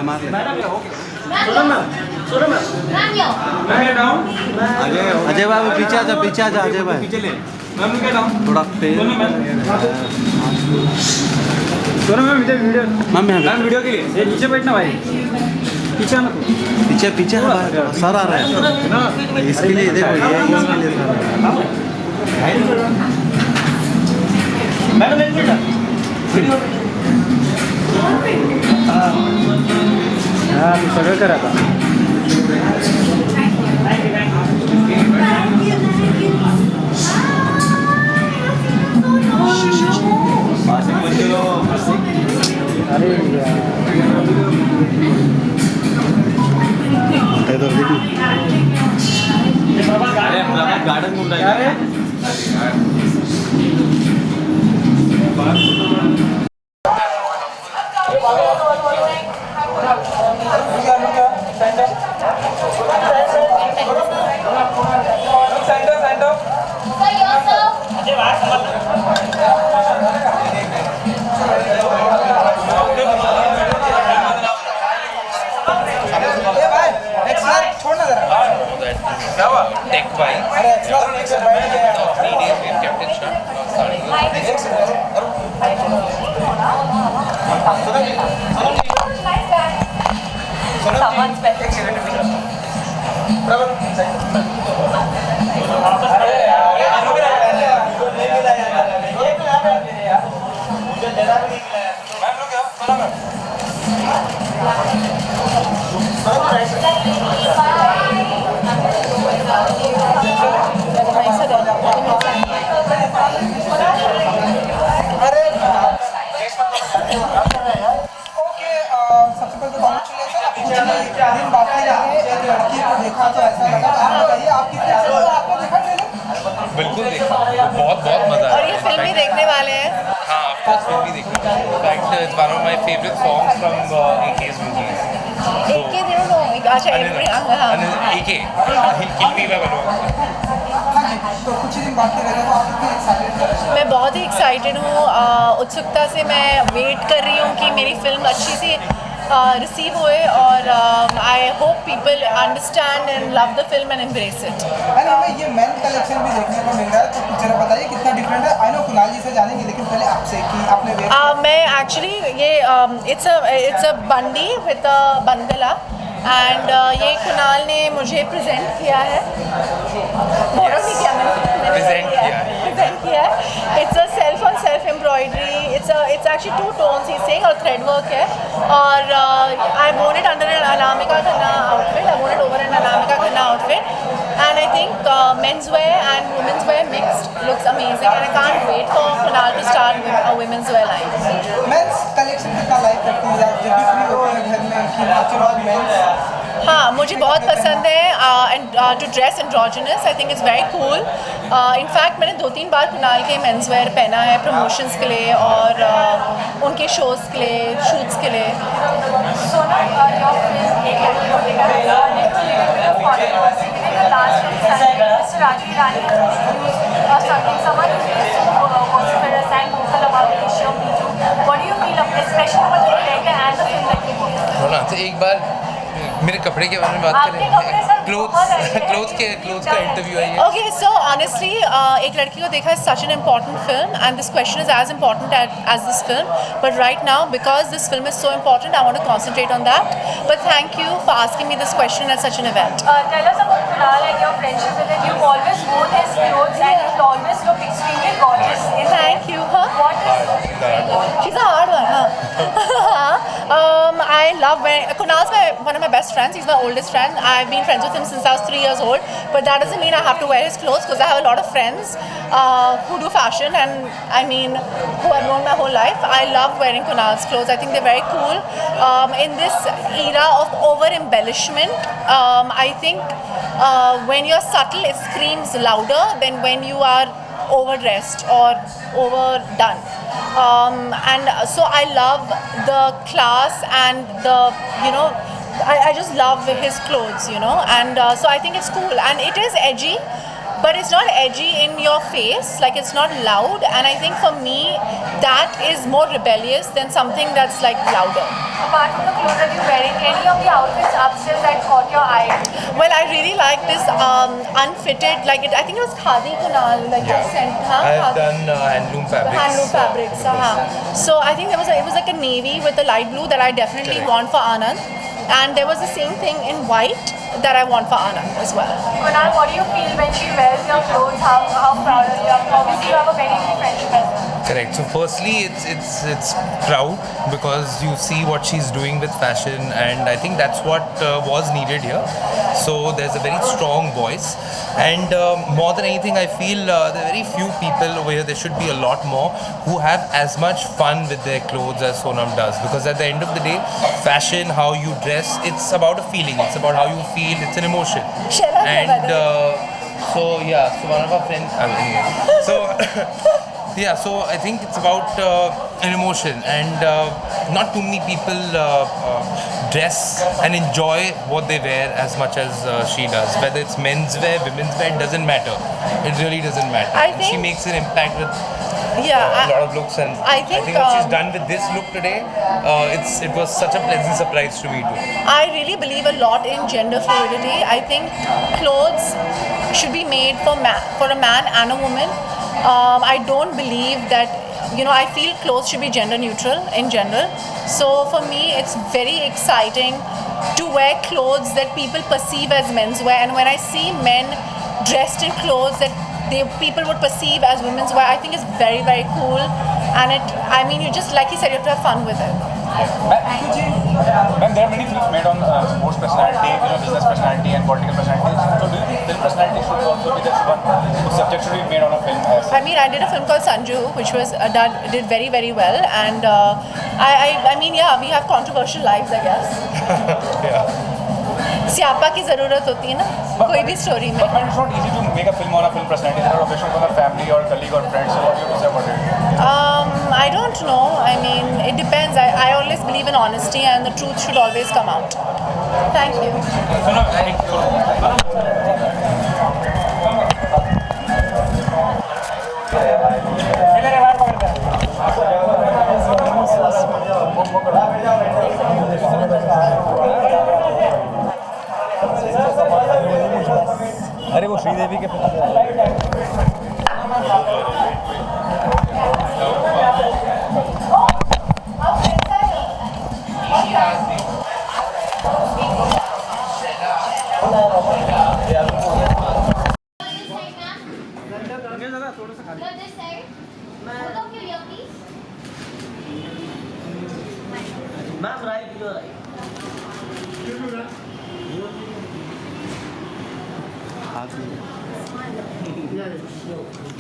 मार ले अजय भाई पीछे आजा अजय भाई थोड़ा पेड़ मैम वीडियो के लिए ये नीचे बैठना भाई पीछे आना पीछे सर आ रहा है इसके लिए देखो ये इसके लिए सर हाँ सगळं करा आता अरे इधर देखो गार्डन घूम रहा है Tech by 3 days we have kept it shut. Now starting Someone's better. बिल्कुल देखा बहुत मजा आया और ये फिल्म भी देखने वाले हैं हाँ ऑफकोर्स फिल्म भी देखा in fact it's one of my favourite songs from AK's movies एक के दिनों में अच्छा AK किल मी बाय कुछ दिन बाकी रह गए तो आप कितने एक्साइटेड मैं बहुत ही एक्साइटेड हूँ उत्सुकता से मैं वेट कर रही हूँ कि मेरी फिल्म अच्छी सी रिसीव हुए और I hope people understand and love the film and embrace it. And हमें ये मेन कलेक्शन भी देखने को मिल रहा है तो जरा बताइए कितना डिफरेंट है। आई नो कुणाल जी से जानेंगे लेकिन पहले आपसे कि आपने मैं एक्चुअली ये it's a bandi with a बंदला एंड ये कुणाल ने मुझे प्रेजेंट किया है प्रेजेंट किया है it's a self on self embroidery it's actually 2 tones he saying और थ्रेड वर्क है और I won it under an Anamika Khanna outfit I won it over an Anamika Khanna outfit and I think men's wear and women's wear mixed looks amazing and I can't wait for Kunal to start a women's wear line. Men's collection कितना like करती हैं आप जब भी free होते हैं घर में कि नेचुरल मेंस? हाँ मुझे बहुत पसंद है and to dress androgynous I think it's very cool in fact मैंने 2-3 बार कुणाल के मेंस वेयर पहना है प्रमोशंस के लिए और उनके शोज़ के लिए शूट्स के लिए। तो एक बार मेरे कपड़े के बारे में बात करें क्लोथ्स का इंटरव्यू है ये। Okay, so honestly, एक लड़की को देखा is such an important film, and this question is as important as this film. But right now, because this film is so important, I want to concentrate on that. But thank you for asking me this question at such an event. Tell us about Kunal and your friendship with him. You've always worn his clothes and he'll always look extremely gorgeous. Thank you. Huh? What is She's a hard one, huh? I love Kunal's one of my best friends. He's my oldest friend. I've been friends with him since I was 3 years old. But that doesn't mean I have to wear his clothes because I have a lot of friends who do fashion and who I've known my whole life. I love wearing Kunal's clothes. I think they're very cool. In this era of over-embellishment, I think when you're subtle, it screams louder than when you are overdressed or overdone. And so I love the class and the, I just love his clothes, and so I think it's cool and it is edgy, but it's not edgy in your face, like it's not loud, and I think for me that is more rebellious than something that's like louder. Apart from the clothes that you're wearing, any of the outfits upstairs that caught your eye? Well, I really like this unfitted, like I think it was Khadi Kunal, like Yeah. just sent, I've done handloom fabrics. handloom fabrics. So I think it was like a navy with a light blue that I definitely Correct. want for Anand, and there was the same thing in white that I want for Anand as well. Kunal, what do you feel when she wears your clothes? How proud are you? Obviously, you have a very deep friendship as well. Correct. So firstly, it's proud because you see what she's doing with fashion, and I think that's what was needed here. So there's a very strong voice, and more than anything, I feel there are very few people over here. There should be a lot more who have as much fun with their clothes as Sonam does. Because at the end of the day, fashion, how you dress, it's about a feeling. It's about how you feel. It's an emotion. And so yeah, so one of our friends. Yeah, so I think it's about an emotion, and not too many people dress and enjoy what they wear as much as she does. Whether it's men's wear, women's wear, it doesn't matter. It really doesn't matter. I And she think- makes an impact with Yeah, a lot of looks, and I think, what she's done with this look today, it was such a pleasant surprise to me too. I really believe a lot in gender fluidity. I think clothes should be made for a man and a woman. I don't believe that, I feel clothes should be gender neutral in general. So for me, it's very exciting to wear clothes that people perceive as menswear. And when I see men dressed in clothes that people would perceive as women's wear, I think it's very, very cool. And you just, like you said, you have to have fun with it. Ma'am, there are many films made on sports personality, business personality and political personality. So do you think film personality should also be this one subject should be made on a film? I did a film called Sanju, which was did very, very well. And we have controversial lives, I guess. Yeah. स्यापा की ज़रूरत होती है ना कोई भी story में. But it's not easy to make a film on a film personality. There are occasions on a family or colleague or friends. So what do you have to say about it? I don't know. It depends. I always believe in honesty, and the truth should always come out. Thank you. अरे वो श्रीदेवी के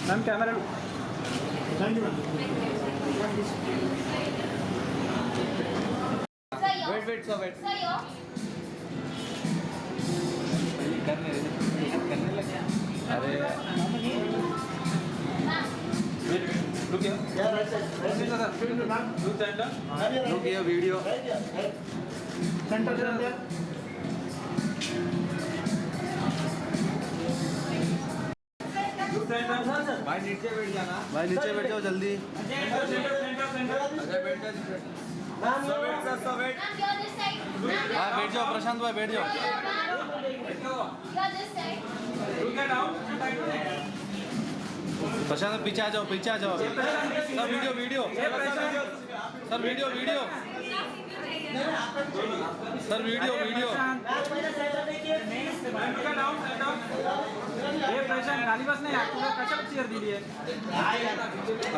ma'am camera Wait, so wait. Look here, video. भाई नीचे बैठ जाओ जल्दी. हाँ बैठ जाओ प्रशांत भाई बैठ जाओ. प्रशांत पीछे आ जाओ sir video sir video sir video hey Prashant खाली बस नाही तुला कशाला चेअर दिली आहे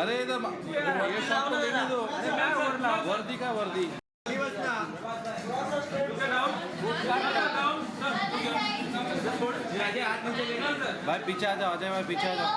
अरे इधर ये शॉट को लेने दो. वर्दी का वर्दी. भाई पीछे आ जाओ अजय भाई पीछे आ जाओ.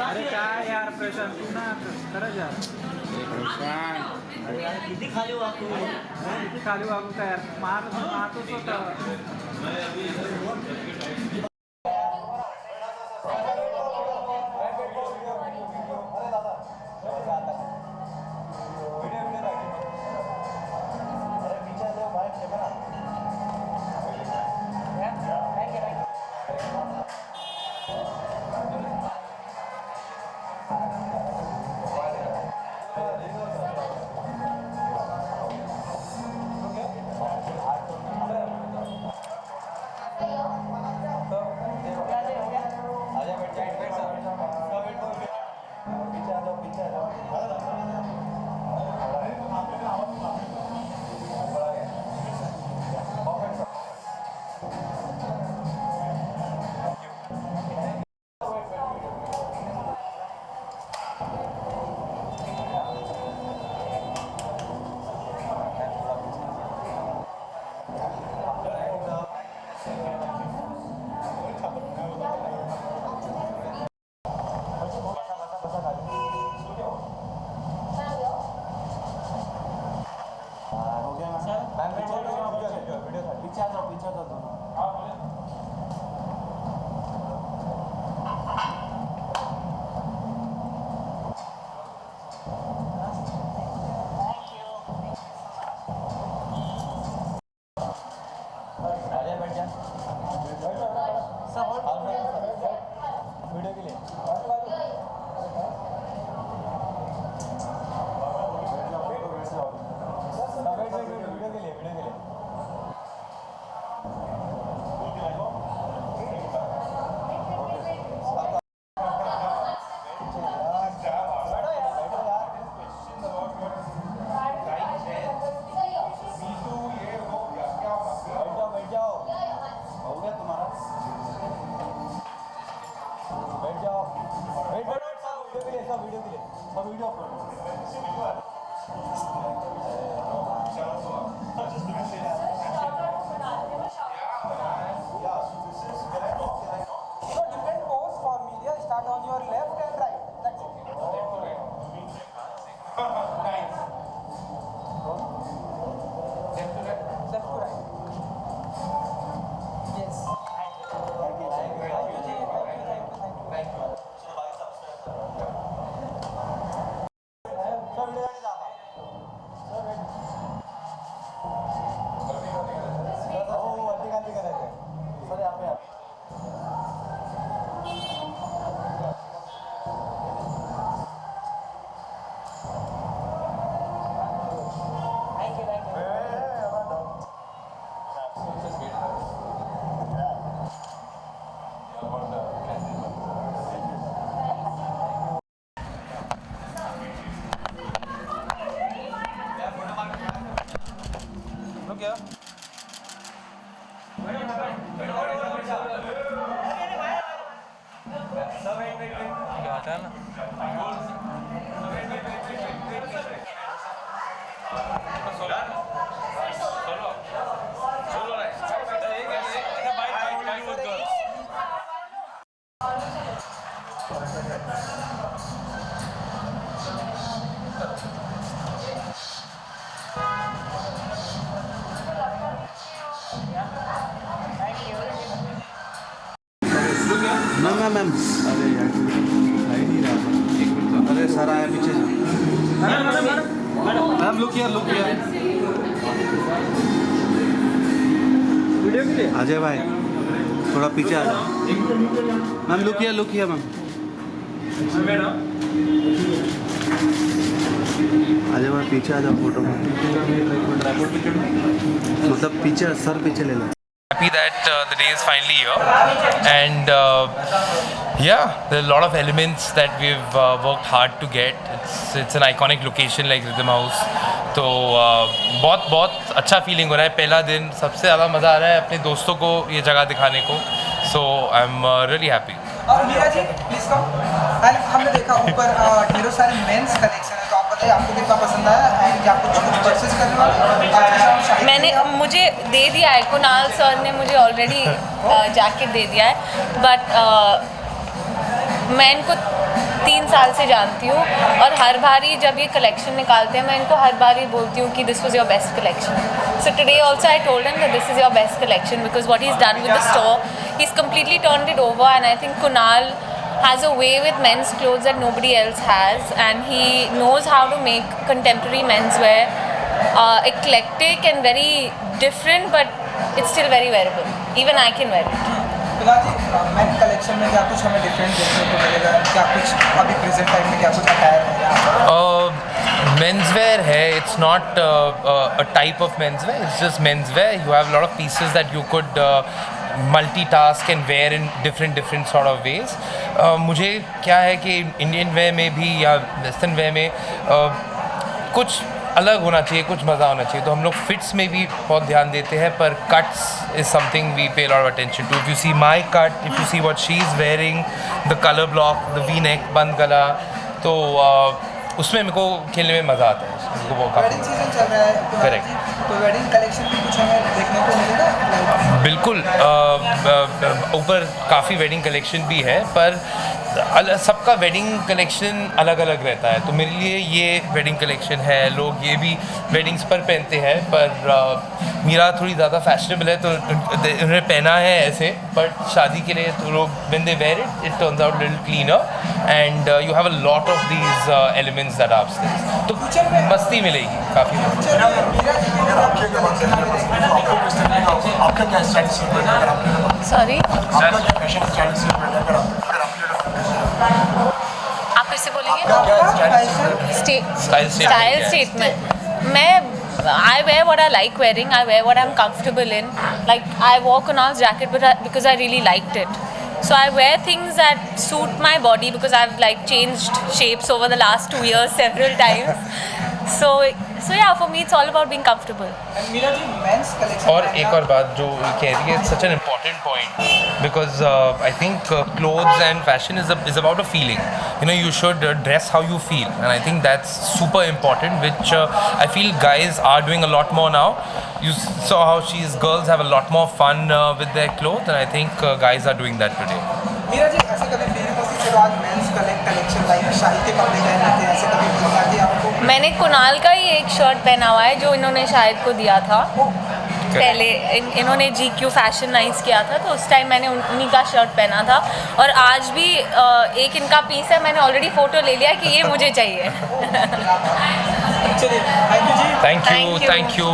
अरे काय यार प्रशांत तू ना खरंच यार किती खाली वागू काय यार मारतोच होता. मैम अरे यार नहीं रहा। अरे सर आया पीछे। मैम लुक हियर अजय भाई थोड़ा पीछे आ जाओ। Ma'am look here ma'am. Ajay भाई पीछे आ जाओ फोटो में। मतलब पीछे सर पीछे ले लो। Happy that the day is finally here, and yeah, there are a lot of elements that we've worked hard to get. It's an iconic location like Rhythm House. तो बहुत अच्छा फीलिंग हो रहा है। पहला दिन सबसे ज़्यादा मज़ा आ रहा है अपने दोस्तों को ये जगह दिखाने को। So I'm really happy. Meera ji please come. हमने देखा ऊपर ढेरों सारे मेंस कलेक्शन है, तो आप बताइए आपको कितना पसंद आया एंड क्या कुछ परचेस करने वाले? मैंने मुझे दे दिया है, कुणाल सर ने मुझे ऑलरेडी जैकेट दे दिया है, बट मैं इनको 3 साल से जानती हूँ और हर बार ही जब ये कलेक्शन निकालते हैं मैं इनको हर बार ही बोलती हूँ कि this was your best collection. So today also I told him that this is your best collection because what he is done with the store, he is completely turned it over and I think Kunal has a way with men's clothes that nobody else has, and he knows how to make contemporary menswear eclectic and very different, but it's still very wearable. Even I can wear it. Kunal ji men collection में क्या कुछ हमें different देखने को मिलेगा? क्या कुछ अभी प्रेजेंट टाइम में क्या कुछ अटायर है? Menswear है, it's not a type of menswear, it's just menswear. You have a lot of pieces that you could multitask and wear in different sort of ways. मुझे क्या है कि इंडियन वेयर में भी या वेस्टर्न वेयर में कुछ अलग होना चाहिए, कुछ मज़ा होना चाहिए, तो हम लोग फिट्स में भी बहुत ध्यान देते हैं, पर cuts is something we pay lot of attention to. If you see my cut, if you see what she is wearing, the colour block, the V neck, bandhgala, तो उसमें मेरे को खेलने में मज़ा आता है. मेरे को वो वेडिंग सीजन चल रहा है करेक्ट, तो वेडिंग कलेक्शन भी कुछ हमें देखने को मिलेगा? बिल्कुल. ऊपर काफ़ी वेडिंग कलेक्शन भी है, पर सबका वेडिंग कलेक्शन अलग अलग रहता है, तो मेरे लिए ये वेडिंग कलेक्शन है। लोग ये भी वेडिंग्स पर पहनते हैं, पर मीरा थोड़ी ज़्यादा फैशनेबल है तो उन्होंने पहना है ऐसे, बट शादी के लिए तो लोग when they wear it it turns out little cleaner and you have a lot of these elements that आप तो मस्ती मिलेगी काफ़ी। सॉरी, आप फिर से बोलेंगे? Style statement. मैं I wear what I like wearing. I wear what I'm comfortable in. Like I wore Kunal's jacket, because I really liked it. So I wear things that suit my body because I've like changed shapes over the last 2 years several times. So yeah, for me it's all about being comfortable. Meera ji, men's collection और एक और बात जो कह रही है, such an important point, because I think clothes and fashion is about a feeling. You know, you should dress how you feel, and I think that's super important, which I feel guys are doing a lot more now. You saw how girls have a lot more fun with their clothes, and I think guys are doing that today. Meera ji, ऐसे कभी feel होती है चलो आज men's collection like शाही के कपड़े पहन लेते हैं, ऐसे कभी फील आती है आपको? मैंने कुणाल का ही एक शर्ट पहना हुआ है जो इन्होंने शायद को दिया था पहले। इन्होंने GQ फैशन नाइट्स किया था, तो उस टाइम मैंने उन्हीं का शर्ट पहना था, और आज भी एक इनका पीस है, मैंने ऑलरेडी फ़ोटो ले लिया कि ये मुझे चाहिए। चलिए, thank you ji. Thank you.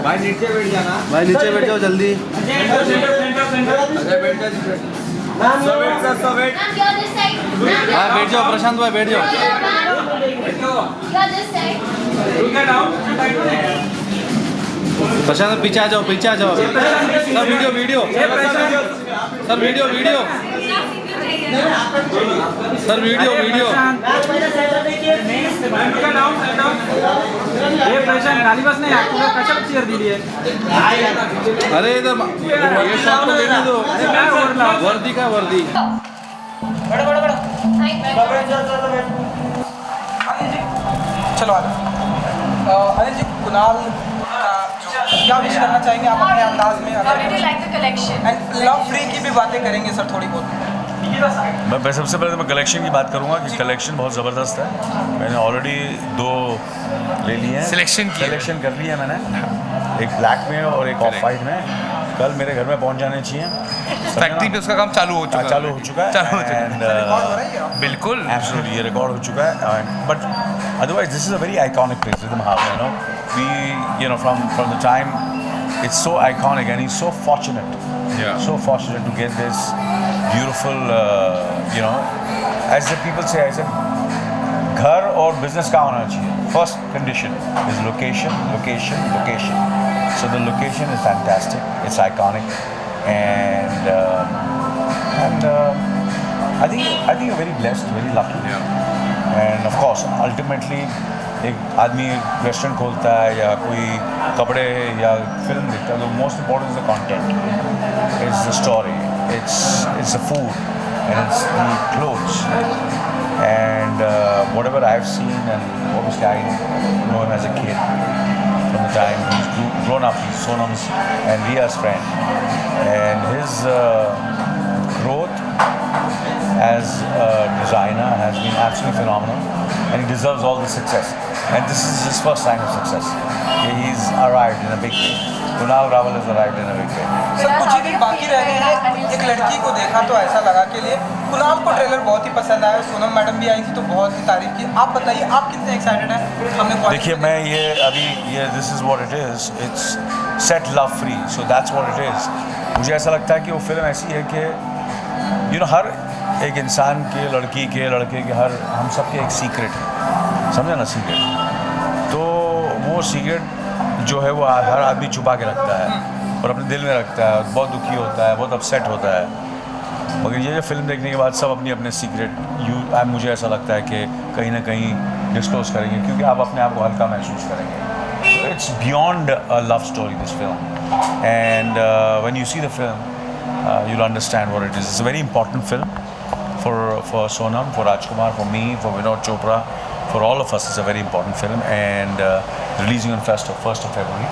भाई नीचे बैठ जाना। भाई नीचे बैठ जाओ जल्दी। हाँ बैठ जाओ प्रशांत भाई, बैठ जाओ। प्रशांत पीछे आ जाओ, पीछे आ जाओ। Sir video sir video sir video. ये प्रशांत खाली बस नहीं, आपको कचप चेयर दी है। अरे इधर ये शॉट को लेने दो, वर्दी का वर्दी। बड़ा चलो अनिल जी, कुणाल क्या विश करना चाहेंगे आप अपने अंदाज में? How did you like the collection? And love free की भी बातें करेंगे सर थोड़ी बहुत। मैं सबसे पहले तो मैं कलेक्शन की बात करूंगा कि कलेक्शन बहुत ज़बरदस्त है। मैंने ऑलरेडी 2 ले लिए हैं, सिलेक्शन कर लिया है मैंने, एक ब्लैक में और एक ऑफ वाइट में। कल मेरे घर में पहुंच जाने चाहिए। फैक्ट्री पे उसका काम चालू हो चुका है एंड बिल्कुल एब्सोल्युटली ये रिकॉर्ड हो चुका है। But otherwise this is a very iconic place, rhythm house, you know, we from the time it's so iconic and he's so fortunate to get this beautiful as the people say, I said घर और business का होना चाहिए. First condition is location. So the location is fantastic, it's iconic, and I think you're very blessed, very lucky, and of course ultimately एक आदमी restaurant खोलता है या कोई कपड़े या फिल्म देखता है, तो most important is the content, it's the story, it's the food and it's the clothes and whatever I've seen, and obviously I know him as a kid from the time he's grown up. He's Sonam's and Ria's friend, and his growth as a designer has been absolutely phenomenal, and he deserves all the success. And this is his first sign of success. He's arrived in a big way. Kunal Rawal has arrived in a big way. Sir कुछ ही दिन बाकी रह गए हैं। एक लड़की को देखा तो ऐसा लगा के लिए कुणाल को ट्रेलर बहुत ही पसंद आया, सोनम मैडम भी आई थी तो बहुत ही तारीफ की। आप बताइए आप कितने एक्साइटेड हैं? हमने देखिए मैं ये this is what it is, it's set love free, so that's what it is. मुझे ऐसा लगता है कि वो फिल्म ऐसी है कि हर एक इंसान के, लड़की के, लड़के के, हम सब के एक सीक्रेट है, समझे ना, सीक्रेट। तो वो सीक्रेट जो है वो हर आदमी छुपा के रखता है और अपने दिल में रखता है, बहुत दुखी होता है, बहुत अपसेट होता है। मगर ये जो फिल्म देखने के बाद सब अपने अपने सीक्रेट मुझे ऐसा लगता है कि कहीं ना कहीं डिस्क्लोज करेंगे, क्योंकि आप अपने आप को हल्का महसूस करेंगे। It's beyond a love story this film, and when you see the film you'll understand what it is. It's a very important film for Sonam, for Rajkumar, for me, for Vinod Chopra, for all of us. It's a very important film, and releasing on 1st of February.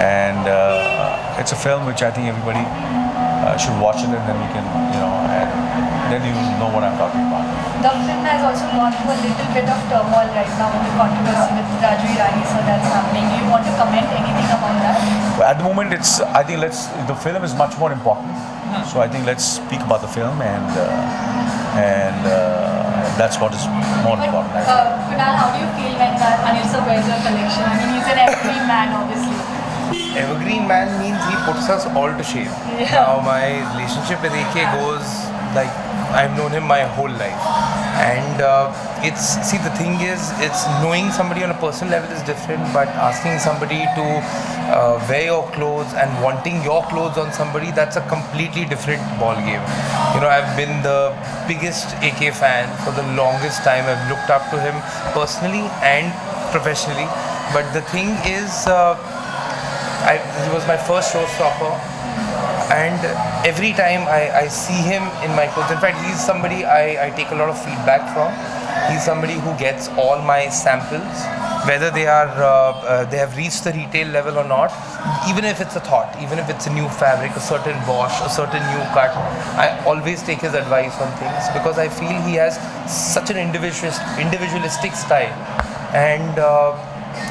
and it's a film which I think everybody should watch it, and then we can, and then you know what I'm talking about. The film has also gone through a little bit of turmoil right now with the controversy with Raju Irani, so that's happening. Do you want to comment anything about that? At the moment, I think the film is much more important. So I think let's speak about the film, and that's what is more important. Kunal, how do you feel when Anil sir wears your collection? I mean, he's an evergreen man, obviously. Evergreen man means he puts us all to shame. Yeah. Now my relationship with AK goes like I've known him my whole life, and the thing is, it's knowing somebody on a personal level is different, but asking somebody to wear your clothes and wanting your clothes on somebody, that's a completely different ball game. I've been the biggest AK fan for the longest time. I've looked up to him personally and professionally, but the thing is, he was my first showstopper, and every time I see him in my clothes, in fact, he's somebody I take a lot of feedback from. He's somebody who gets all my samples, whether they have reached the retail level or not. Even if it's a thought, even if it's a new fabric, a certain wash, a certain new cut, I always take his advice on things, because I feel he has such an individualistic style, and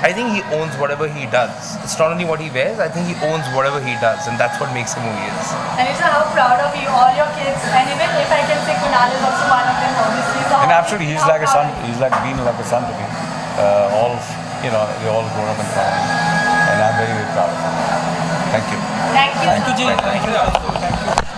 I think he owns whatever he does. It's not only what he wears, I think he owns whatever he does, and that's what makes him who he is. And it's how proud of you, all your kids, and even if I can say Kunal is also one of them, obviously. So And absolutely, he's like a son. He's like been like a son to me. We all grown up in family, and I'm very, very proud of him. Thank you. Thank you. Thank you. Thank you.